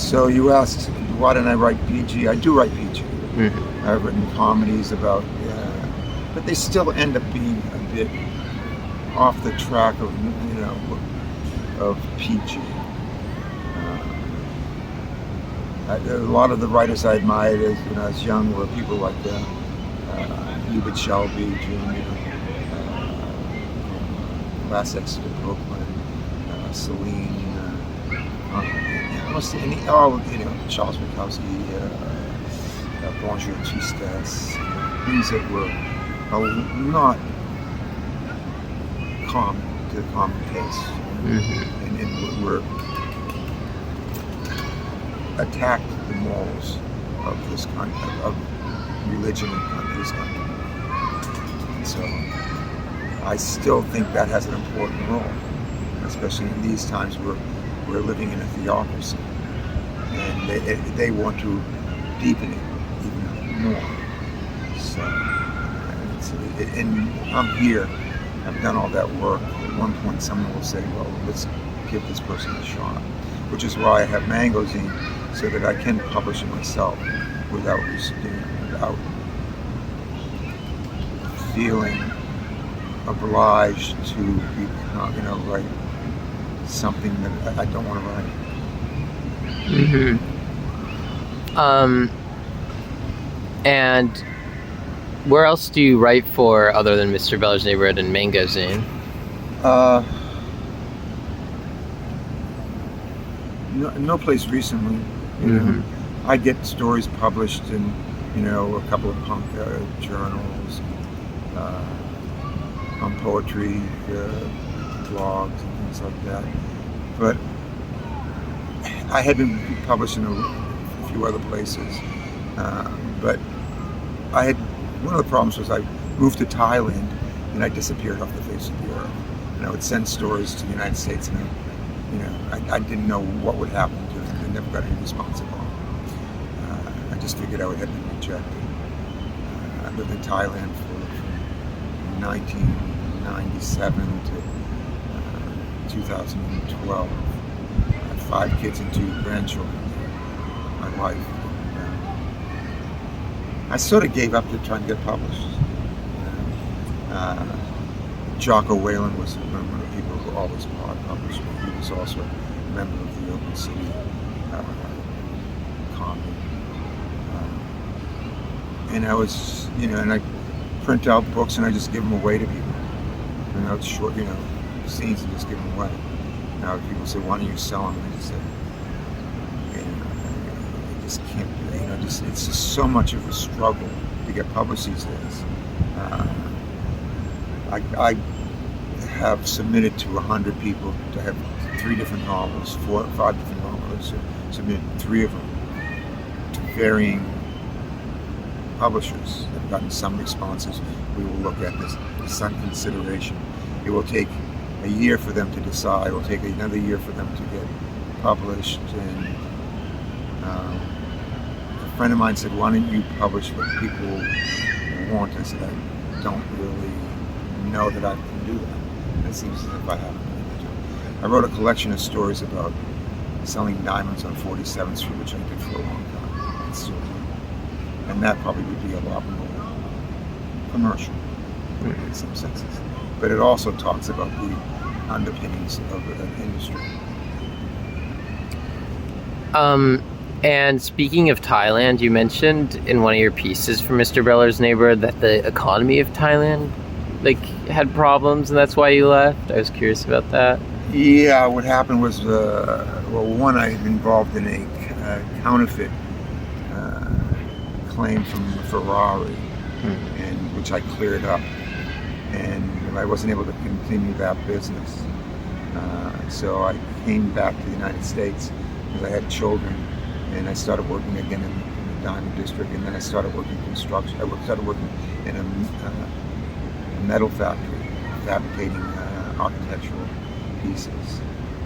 So you asked, why didn't I write PG? I do write PG. Mm-hmm. I've written comedies about, but they still end up being a bit off the track of, of PG. A lot of the writers I admired as when I was young were people like Hubert Shelby Jr., Last Exit of Brooklyn, Celine, almost any, Charles Bukowski, Bonjour Tristes, things that were not common to the common taste, and were attacked the morals of this country, of religion in this country. And so I still think that has an important role, especially in these times where we're living in a theocracy, and they want to deepen it even more. So, and I'm here. I've done all that work. At one point, someone will say, "Well, let's give this person a shot," which is why I have Mangozine, so that I can publish it myself without feeling obliged to be, write something that I don't want to write. And where else do you write for other than Mr. Beller's Neighborhood and Mangozine? No place recently. I get stories published in, a couple of punk journals, on poetry blogs and things like that. But I had been published in a few other places. But one of the problems was I moved to Thailand and I disappeared off the face of the earth. And I would send stories to the United States, and I didn't know what would happen to them. I never got any response at all. I just figured I would have been rejected. I lived in Thailand from 1997 to 2012. I had 5 kids and 2 grandchildren. My wife. I sort of gave up to trying to get published. Jocko Whalen was one of the people who always published me. He was also a member of the Open City comedy. And I was, and I print out books and I just give them away to people. It's short, scenes and just give them away. Now people say, why don't you sell them? And I just say, I just can't do it. It's just so much of a struggle to get published these days. I have submitted to 100 people to have 3 different novels, 4 or 5 different novels. Submitted 3 of them to varying publishers. I've gotten some responses. We will look at this, some consideration. It will take a year for them to decide. It will take another year for them to get published. And a friend of mine said, why don't you publish what people want? I said, I don't really know that I can do that. It seems as if I haven't been able to. I wrote a collection of stories about selling diamonds on 47th Street, which I did for a long time. And that probably would be a lot more commercial in some senses. But it also talks about the underpinnings of the industry. And speaking of Thailand, you mentioned in one of your pieces for Mr. Beller's Neighborhood that the economy of Thailand had problems, and that's why you left. I was curious about that. Yeah, what happened was, one, I was involved in a counterfeit claim from Ferrari, and which I cleared up, and I wasn't able to continue that business. So I came back to the United States because I had children, and I started working again in the Diamond District, and then I started working construction. I started working in a metal factory, fabricating architectural pieces,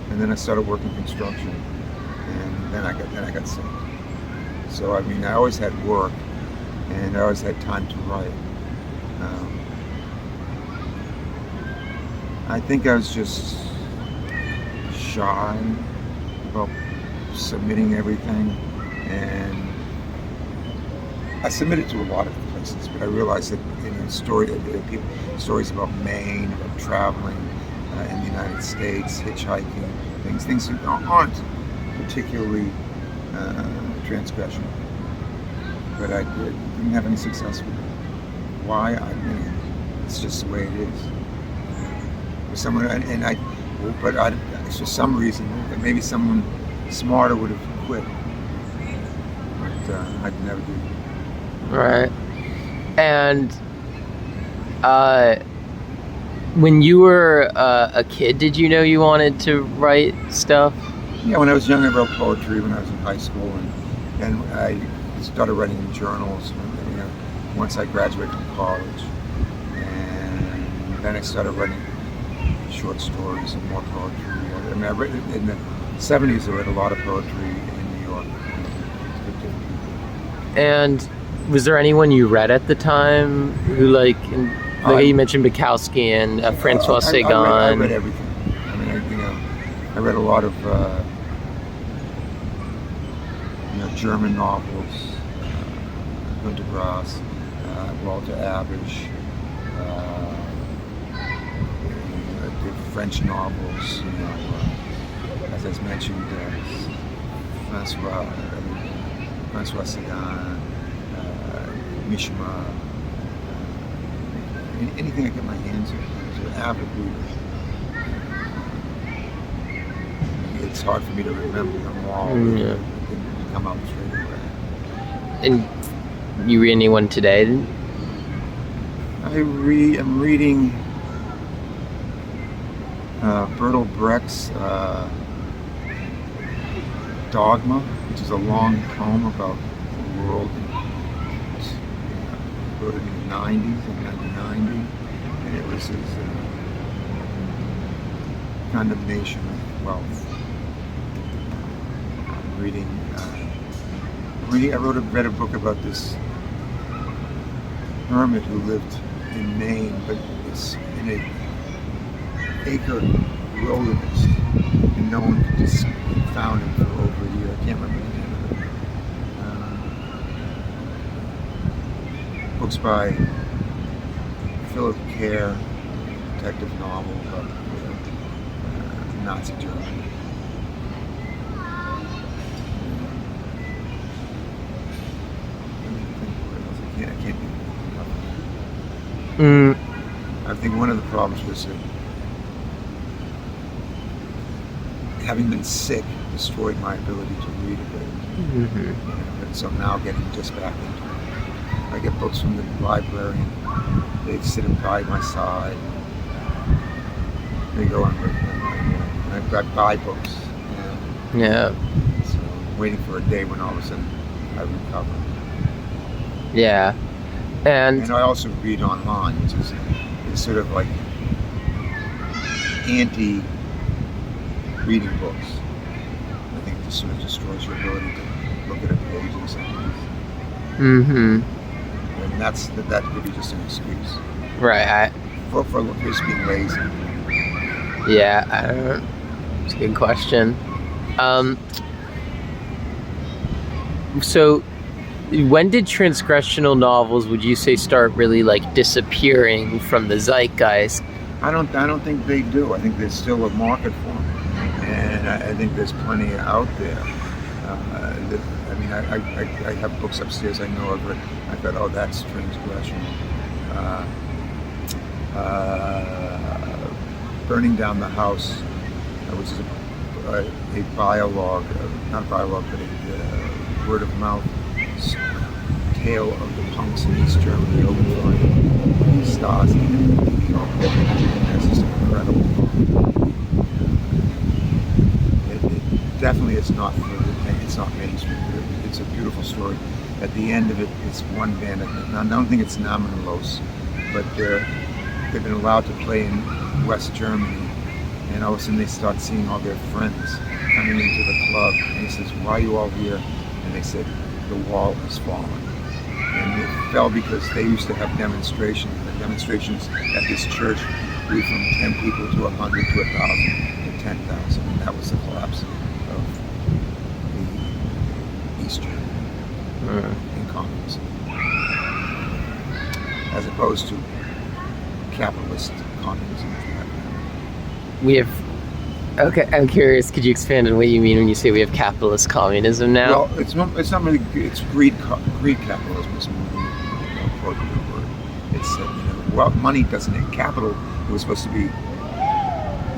and then I started working construction, and then I got sick. So I always had work, and I always had time to write. I think I was just shy about submitting everything, and I submitted to a lot of places, but I realized that stories about Maine, about traveling in the United States, hitchhiking, things that aren't particularly transgressional. But I didn't have any success with it. Why? I mean, it's just the way it is. For someone, for some reason, maybe someone smarter would have quit, but I never did. Right. And when you were a kid, did you know you wanted to write stuff? Yeah, when I was young, I wrote poetry when I was in high school, and I started writing in journals once I graduated from college. And then I started writing short stories and more poetry. I mean, I read in the 70s, I read a lot of poetry in New York. And was there anyone you read at the time who, like you mentioned Bukowski and Francois Sagan? I read everything. I mean, I read a lot of German novels, Günter Grass, Walter Abish, the French novels. As I mentioned, Francois Sagan, Mishima, anything I get my hands on. I was an avid reader. It's hard for me to remember them all. Yeah. They come out straight away. And you read anyone today? I'm reading Bertolt Brecht's Dogma, which is a long poem about the world. He wrote it in the 90s, in 1990, and it was his condemnation of wealth. I read a book about this hermit who lived in Maine, but it's in an acre wilderness, and no one could just found him for over a year. I can't remember the name of it. Books by Philip Kerr, detective novel about Nazi Germany. I can't think of enough. I think one of the problems was that having been sick destroyed my ability to read a bit. Mm-hmm. And so now getting just back into it. I get books from the library, and they sit by my side. They go on with them. I've got buy books. Yeah. So I'm waiting for a day when all of a sudden I recover. Yeah. And I also read online, which is sort of like anti-reading books. I think it sort of destroys your ability to look at a page or something. Mm-hmm. And that could be just an excuse. Right. For just being lazy. Yeah, I don't know. It's a good question. So when did transgressional novels, would you say, start really like disappearing from the zeitgeist? I don't think they do. I think there's still a market for them, and I think there's plenty out there. I have books upstairs I know of, but I thought, oh, that's transgression. Burning Down the House, which is a dialogue, not a dialogue, but a word of mouth tale of the punks in East Germany open fire. Stasi. That's just incredible. It definitely is not mainstream. It's a beautiful story. At the end of it, it's one band. Now, I don't think it's Namenlos, but they've been allowed to play in West Germany, and all of a sudden they start seeing all their friends coming into the club, and he says, "Why are you all here?" And they said, "The wall has fallen." And it fell because they used to have demonstrations. The demonstrations at this church grew from 10 people to 100 to 1,000 to 10,000, and that was the collapse of in communism, as opposed to capitalist communism. We have. Okay, I'm curious. Could you expand on what you mean when you say we have capitalist communism now? Well, it's not really. It's greed capitalism is more appropriate word. It's well, money doesn't need capital. It was supposed to be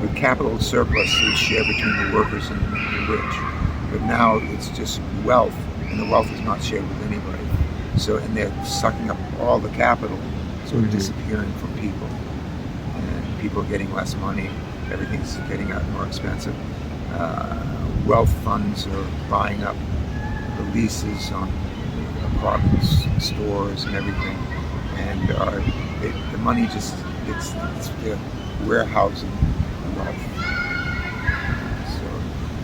with capital surplus is shared between the workers and the rich, but now it's just wealth, and the wealth is not shared with anybody. So, and they're sucking up all the capital, so it's disappearing from people, and people are getting less money. Everything's getting more expensive. Wealth funds are buying up the leases on apartments, stores, and everything, and the money just it's the warehousing wealth. So,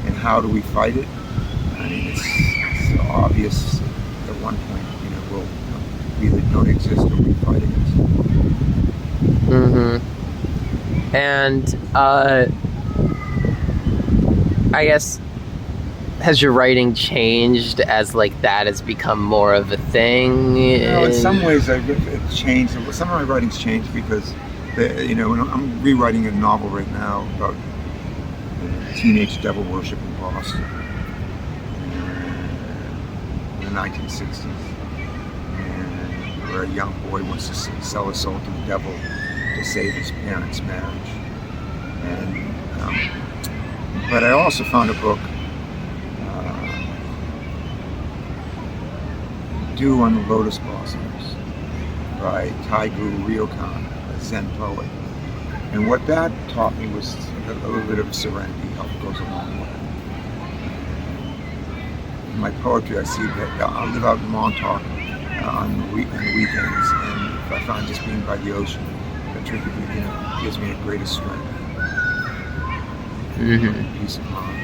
and how do we fight it? I mean, it's obvious. At one point, we'll either don't exist or we fight against it. Mm-hmm. And I guess, has your writing changed as that has become more of a thing? In some ways, it's changed. Some of my writing's changed because, I'm rewriting a novel right now about teenage devil worship in Boston in the 1960s, and where a young boy wants to sell his soul to the devil to save his parents' marriage. And but I also found a book, Dew on the Lotus Blossoms by Taigu Ryokan, a Zen poet. And what that taught me was a little bit of serenity. Help goes a long way. In my poetry, I see that I live out in Montauk on the weekends, and I find just being by the ocean gives me the greatest strength, peace of mind.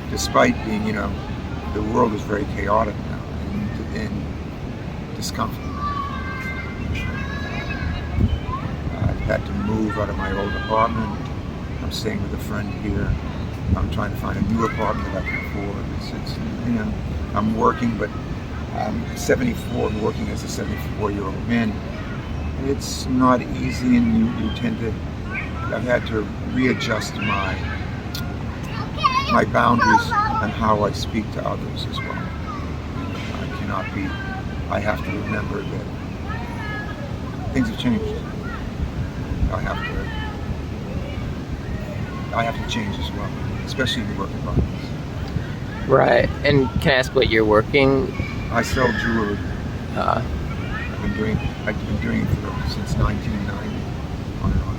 Despite being, the world is very chaotic now and discomfort. I've had to move out of my old apartment. I'm staying with a friend here. I'm trying to find a new apartment that I can afford. It's I'm working, but I'm 74 and working as a 74-year-old man. It's not easy, and you tend to. I've had to readjust my boundaries on how I speak to others as well. I have to remember that things have changed. I have to change as well, especially in the work environments. Right. And can I ask what you're working? I sell jewelry. I've been doing it since 1990, on and on.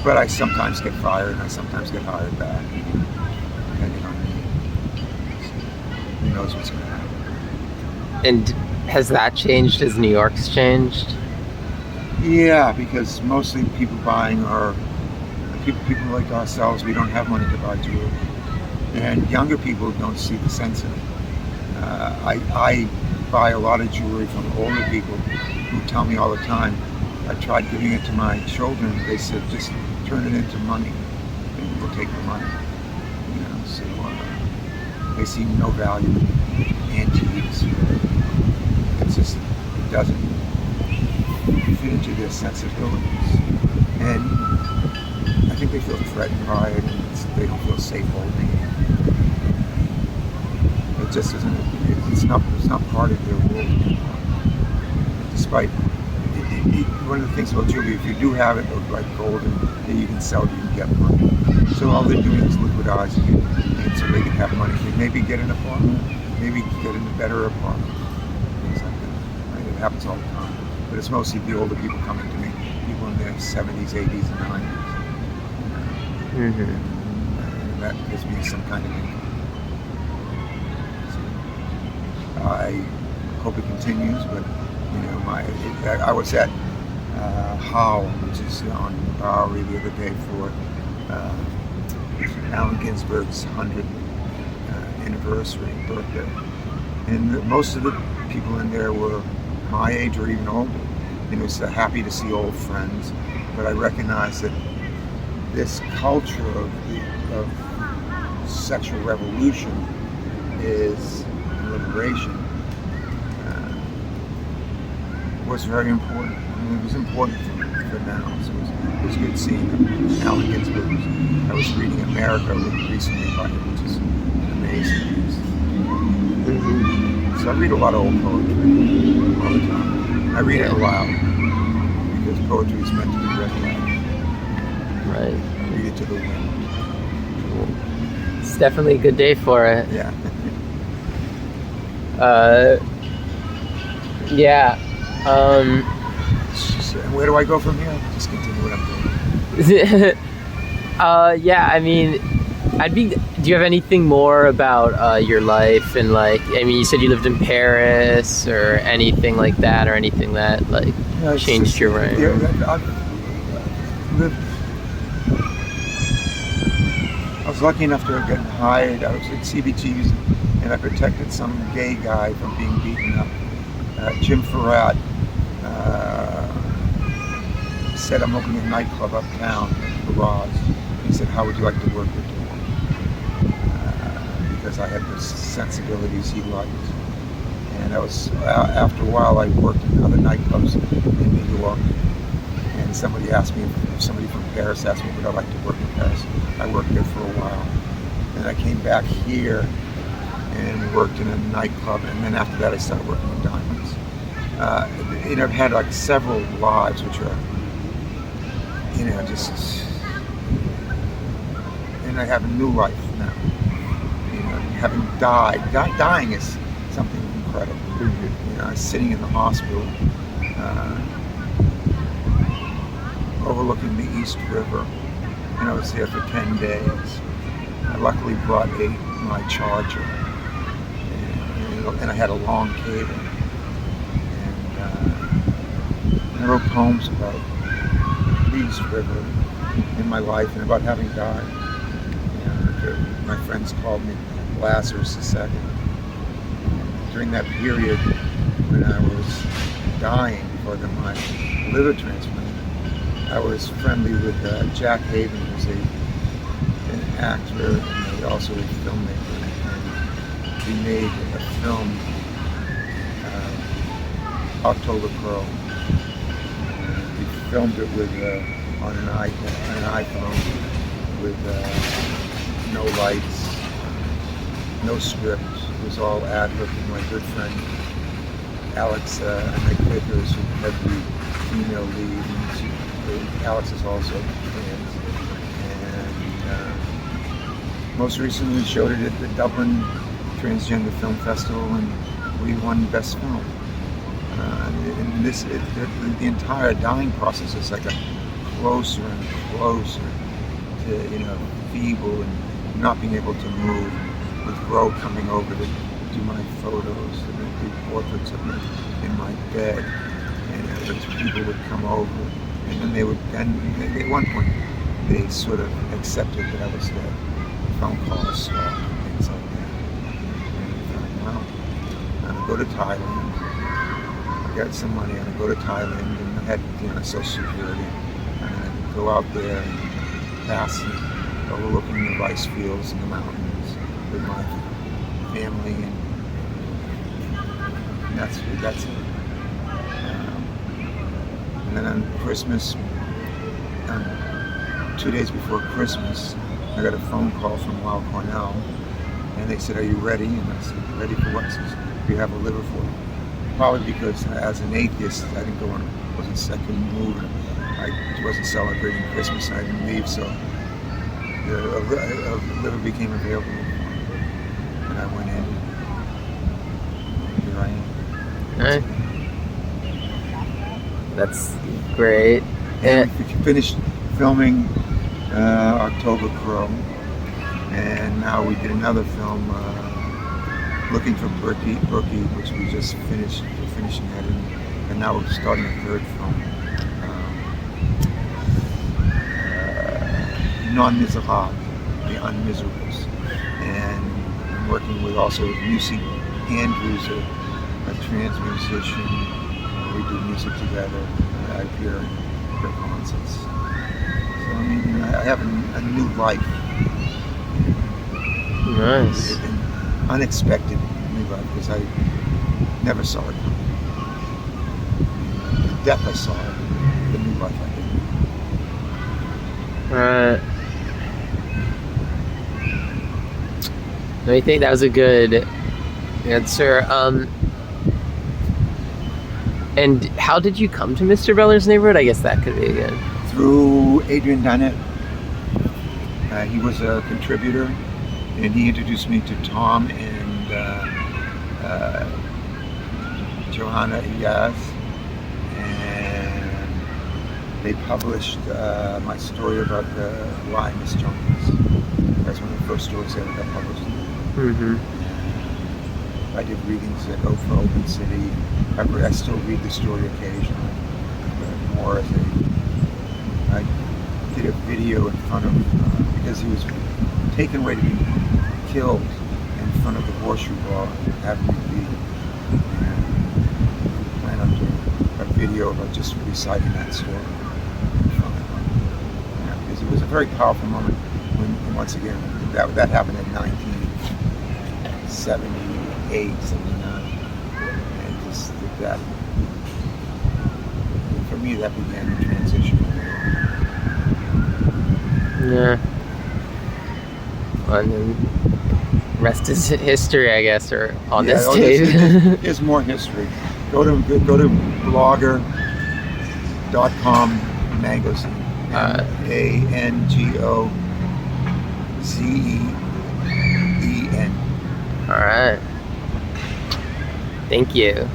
But I sometimes get fired, and I sometimes get hired back, depending on me. So, who knows what's going to happen? And has that changed as New York's changed? Yeah, because mostly people buying are people like ourselves. We don't have money to buy jewelry, and younger people don't see the sense in it. I buy a lot of jewelry from older people who tell me all the time. I tried giving it to my children. They said, just turn it into money, and we'll take the money. So they see no value in antiques. It's just, it doesn't fit into their sensibilities. And I think they feel threatened by it, and they don't feel safe holding it. It just isn't, it's not part of their world. Despite, one of the things about jewelry, if you do have it, like gold, and you can sell it, you can get money. So all they're doing is liquidizing it, and so they can have money. They maybe get an apartment, maybe get in a better apartment, things like that. Right? It happens all the time. But it's mostly the older people coming to me, people in their 70s, 80s, and 90s. And that gives me some kind of income. So I hope it continues, but I was at Howe, which is on Bowery, the other day for Allen Ginsberg's 100th anniversary, birthday. And most of the people in there were my age or even older. So happy to see old friends, but I recognize that this culture of sexual revolution is liberation was very important. I mean, it was important for now. So it was good seeing him. Allen Ginsberg. I was reading America recently by him, which is an amazing piece. So I read a lot of old poetry all the time. I read it aloud because poetry is meant to be read aloud. Right. Read it to the wind. It's definitely a good day for it. Yeah. Yeah. So where do I go from here? Just continue what I'm doing. Yeah, I mean, do you have anything more about your life and like, I mean, you said you lived in Paris or anything like that, or anything that like changed your brain? Yeah, I've lived. I was lucky enough to get hired. I was at CBT's and I protected some gay guy from being beaten up. Jim Farad said, I'm opening a nightclub uptown, Garage. He said, how would you like to work with him? Because I had the sensibilities he liked. And I was, after a while, I worked in other nightclubs in New York. And somebody asked me, somebody from Paris asked me, would I like to work in Paris? I worked there for a while. Then I came back here and worked in a nightclub, and then after that I started working in diamonds. I've had like several lives which are, just, and I have a new life now. Having dying is something incredible. I was sitting in the hospital, overlooking the East River, and I was there for 10 days. I luckily brought my charger. And I had a long cable, and I wrote poems about the East River in my life and about having died. My friends called me Lazarus II. During that period when I was dying for my liver transplant, I was friendly with Jack Haven, who's an actor and also a filmmaker. We made a film, October Crow. We filmed it with on an iPhone with no lights, no script. It was all ad hoc. My good friend Alex Vickers, who had the female lead. Alex is also trans. And most recently we showed it at the Dublin Transgender Film Festival, and we won Best Film. And the entire dying process is like a closer and closer to feeble and not being able to move, with Gro coming over to do my photos and do portraits of me in my bed, and the people would come over, and then they would. And at one point, they sort of accepted that I was dead. Phone calls, things like that. Well, I'm gonna go to Thailand. I got some money. I'm gonna go to Thailand, and I had Social Security. I'm gonna go out there and pass overlooking the rice fields and the mountains with my family, and that's it. And then on Christmas, 2 days before Christmas, I got a phone call from Weill Cornell, and they said, "Are you ready?" And I said, "Ready for what?" Says, "We have a liver for you." Probably because as an atheist, I couldn't move, and I wasn't celebrating Christmas, and I didn't leave, so a liver became available, and I went in. And here I am. That's great. And we finished filming October Crow, and now we did another film, Looking for Brookie, which we just finished. We're finishing that, and now we're starting a third film, Non Miserable, The Unmiserables, and I'm working also with Lucy Andrews, a trans musician. We do music together. I appear at their concerts. So I have a new life. Nice. Unexpected new life because I never saw it coming. The death I saw, the new life I didn't. I think that was a good answer. And how did you come to Mr. Beller's Neighborhood? I guess that could be again. Through Adrian Dunnett. He was a contributor, and he introduced me to Tom and Johanna Iyaz, and they published my story about the Lioness Junkies. That's one of the first stories that got published. Mm-hmm. I did readings at Open City. I still read the story occasionally, but more as I did a video in front of, because he was taken away to be killed in front of the Horseshoe Bar at Avenue B. And I plan on doing a video about just reciting that story in front of him. Yeah, because it was a very powerful moment when, once again, that happened in 1978, 79. And just that, for me, that began the transition. Yeah. And then rest is history, I guess, or on this tape. There's more history. Go to blogger.com Mangozine. Mangozeen. All right. Thank you.